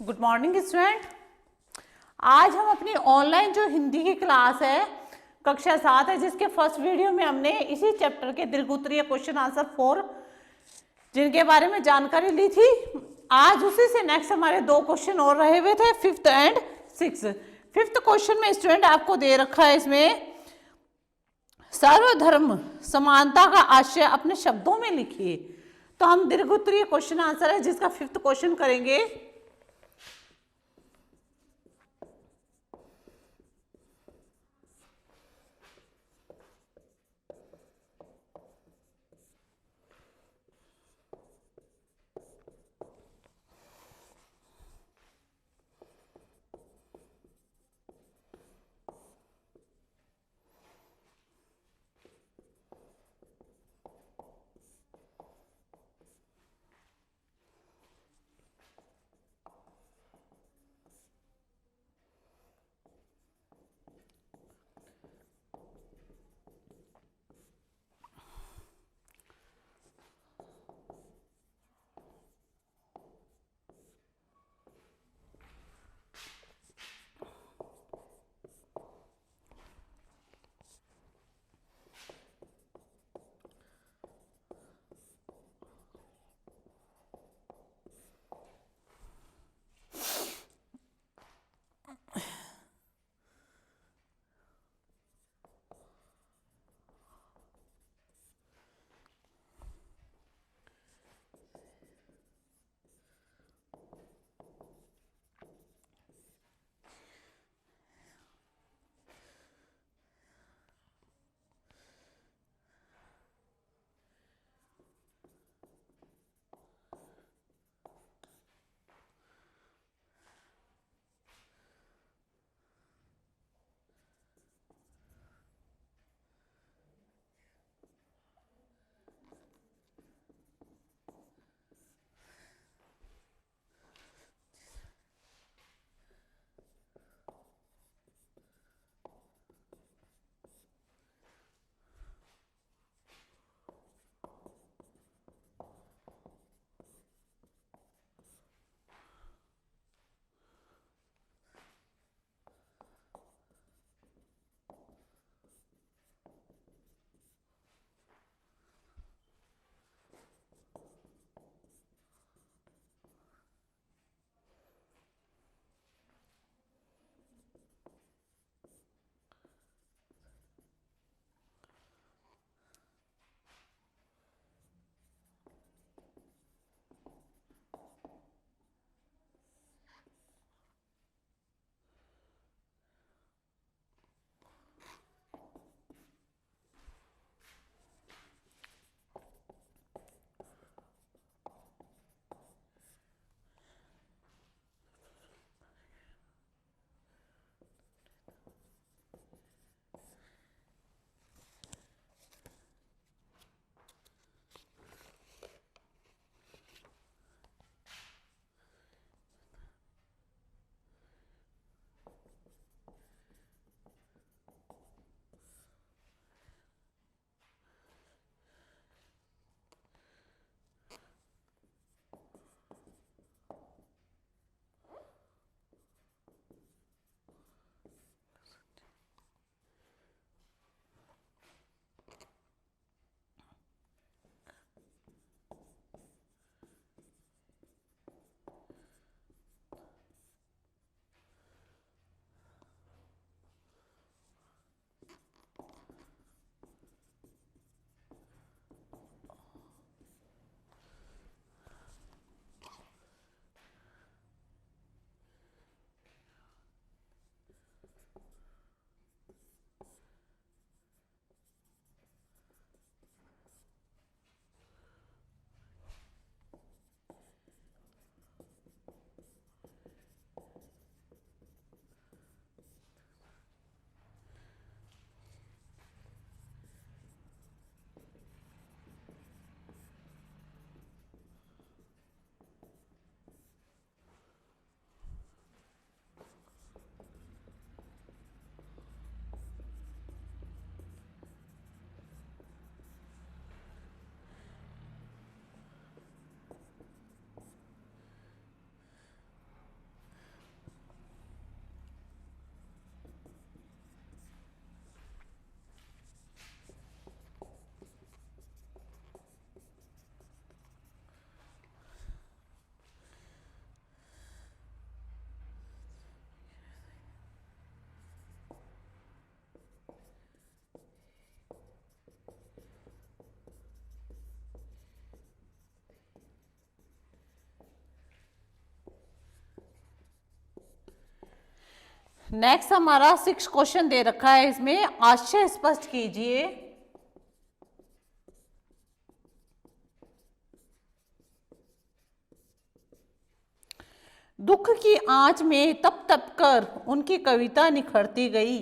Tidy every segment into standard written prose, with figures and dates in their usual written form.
Good morning student. आज हम अपनी ऑनलाइन जो हिंदी की क्लास है कक्षा 7 है, जिसके फर्स्ट वीडियो में हमने इसी चैप्टर के दीर्घोत्तरीय क्वेश्चन आंसर 4 जिनके बारे में जानकारी ली थी। आज उसी से नेक्स्ट हमारे दो क्वेश्चन और रहे हुए थे, 5th and 6th। 5th question में स्टूडेंट आपको दे रखा है, इसमें सर्वधर्म समानता का आशय अपने शब्दों में लिखिए। तो हम दीर्घोत्तरीय क्वेश्चन आंसर है जिसका 5th क्वेश्चन करेंगे। नेक्स्ट हमारा 6 क्वेश्चन दे रखा है, इसमें आशय स्पष्ट कीजिए। दुख की आंच में तप तप कर उनकी कविता निखरती गई।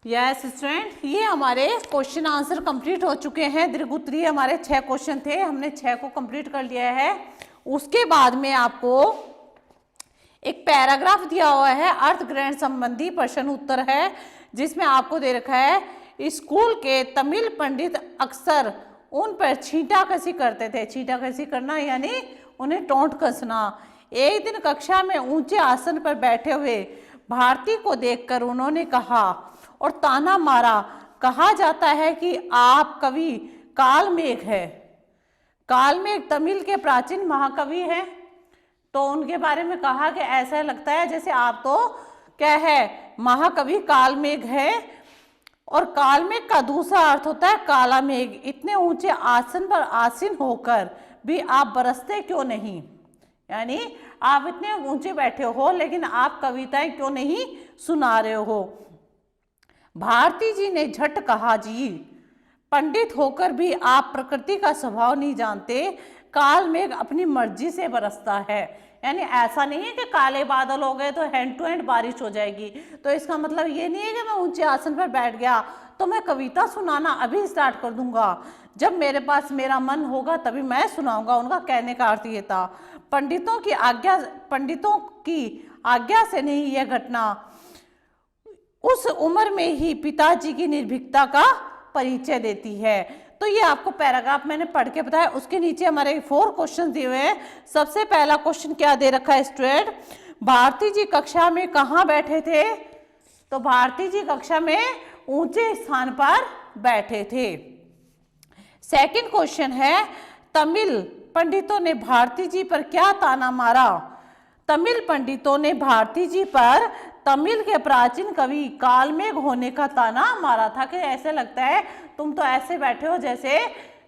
यस स्टूडेंट, ये हमारे क्वेश्चन आंसर कंप्लीट हो चुके हैं। दीर्घ उत्तरीय हमारे 6 क्वेश्चन थे, हमने 6 को कंप्लीट कर लिया है। उसके बाद में आपको एक पैराग्राफ दिया हुआ है, अर्थ ग्रहण संबंधी प्रश्न उत्तर है, जिसमें आपको दे रखा है स्कूल के तमिल पंडित अक्सर उन पर छींटाकसी करते थे। छींटाकसी करना यानी उन्हें टोंट कसना। एक दिन कक्षा में ऊंचे आसन पर बैठे हुए भारती को देखकर उन्होंने कहा और ताना मारा, कहा जाता है कि आप कवि कालमेघ है। कालमेघ तमिल के प्राचीन महाकवि हैं, तो उनके बारे में कहा कि ऐसा लगता है जैसे आप तो क्या है महाकवि कालमेघ है। और कालमेघ का दूसरा अर्थ होता है काला मेघ। इतने ऊंचे आसन पर आसीन होकर भी आप बरसते क्यों नहीं, यानी आप इतने ऊंचे बैठे हो लेकिन आप कविताएं क्यों नहीं सुना रहे हो। भारती जी ने झट कहा, जी पंडित होकर भी आप प्रकृति का स्वभाव नहीं जानते, काल मेघ अपनी मर्जी से बरसता है। यानी ऐसा नहीं है कि काले बादल हो गए तो हैंड टू हैंड बारिश हो जाएगी। तो इसका मतलब ये नहीं है कि मैं ऊंचे आसन पर बैठ गया तो मैं कविता सुनाना अभी स्टार्ट कर दूंगा, जब मेरे पास मेरा मन होगा तभी मैं सुनाऊंगा। उनका कहने का अर्थ ये था, पंडितों की आज्ञा से नहीं यह घटना उस उम्र में ही पिताजी की निर्भीकता का परिचय देती है। तो ये आपको पैराग्राफ मैंने पढ़ के बताया। उसके नीचे हमारे 4 क्वेश्चन दिए हुए हैं। सबसे पहला क्वेश्चन क्या दे रखा है स्टूडेंट, भारती जी कक्षा में कहाँ बैठे थे? तो भारती जी कक्षा में ऊंचे स्थान पर बैठे थे। सेकंड क्वेश्चन है, तमिल पंडितों ने भारती जी पर क्या ताना मारा? तमिल पंडितों ने भारती जी पर तमिल के प्राचीन कवि कालमेघ होने का ताना मारा था। कि ऐसे लगता है तुम तो ऐसे बैठे हो जैसे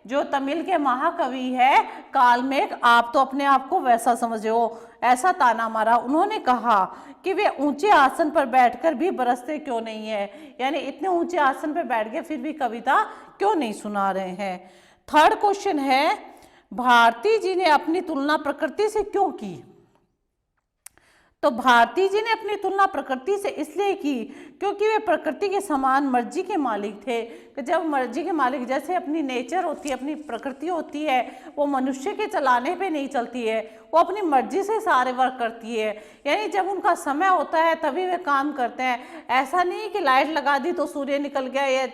जो तमिल के महाकवि है कालमेघ, आप तो अपने आप को वैसा समझे हो, ऐसा ताना मारा। उन्होंने कहा कि वे ऊंचे आसन पर बैठकर भी बरसते क्यों नहीं है, यानी इतने ऊंचे आसन पर बैठ गए फिर भी कविता क्यों नहीं सुना रहे हैं। थर्ड क्वेश्चन है, भारती जी ने अपनी तुलना प्रकृति से क्यों की? तो भारती जी ने अपनी तुलना प्रकृति से इसलिए की क्योंकि वे प्रकृति के समान मर्जी के मालिक थे। कि जब मर्जी के मालिक, जैसे अपनी नेचर होती है, अपनी प्रकृति होती है, वो मनुष्य के चलाने पे नहीं चलती है, वो अपनी मर्जी से सारे वर्क करती है। यानी जब उनका समय होता है तभी वे काम करते हैं। ऐसा नहीं कि लाइट लगा दी तो सूर्य निकल गया, या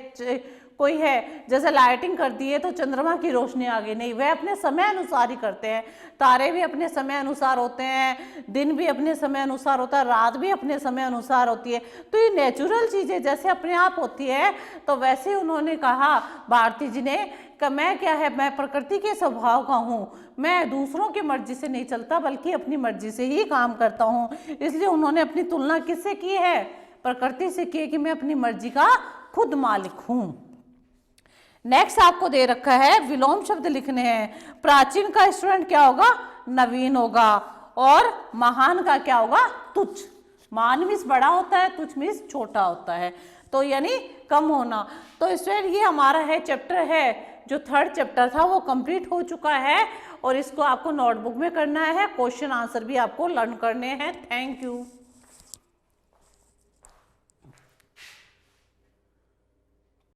कोई है जैसे लाइटिंग कर दी है तो चंद्रमा की रोशनी आ गई, नहीं, वह अपने समय अनुसार ही करते हैं। तारे भी अपने समय अनुसार होते हैं, दिन भी अपने समय अनुसार होता है, रात भी अपने समय अनुसार होती है। तो ये नेचुरल चीज़ें जैसे अपने आप होती है, तो वैसे उन्होंने कहा भारती जी ने कि मैं क्या है, मैं प्रकृति के स्वभाव का हूँ, मैं दूसरों की मर्जी से नहीं चलता बल्कि अपनी मर्जी से ही काम करता हूँ। इसलिए उन्होंने अपनी तुलना किससे की है? प्रकृति से की, कि मैं अपनी मर्जी का खुद मालिक हूँ। नेक्स्ट आपको दे रखा है विलोम शब्द लिखने हैं। प्राचीन का स्टूडेंट क्या होगा? नवीन होगा। और महान का क्या होगा? तुच्छ। महान मीन्स बड़ा होता है, तुच्छ मीन्स छोटा होता है, तो यानी कम होना। तो स्टूडेंट ये हमारा है चैप्टर है, जो थर्ड चैप्टर था वो कंप्लीट हो चुका है और इसको आपको नोटबुक में करना है। क्वेश्चन आंसर भी आपको लर्न करने हैं। Thank you.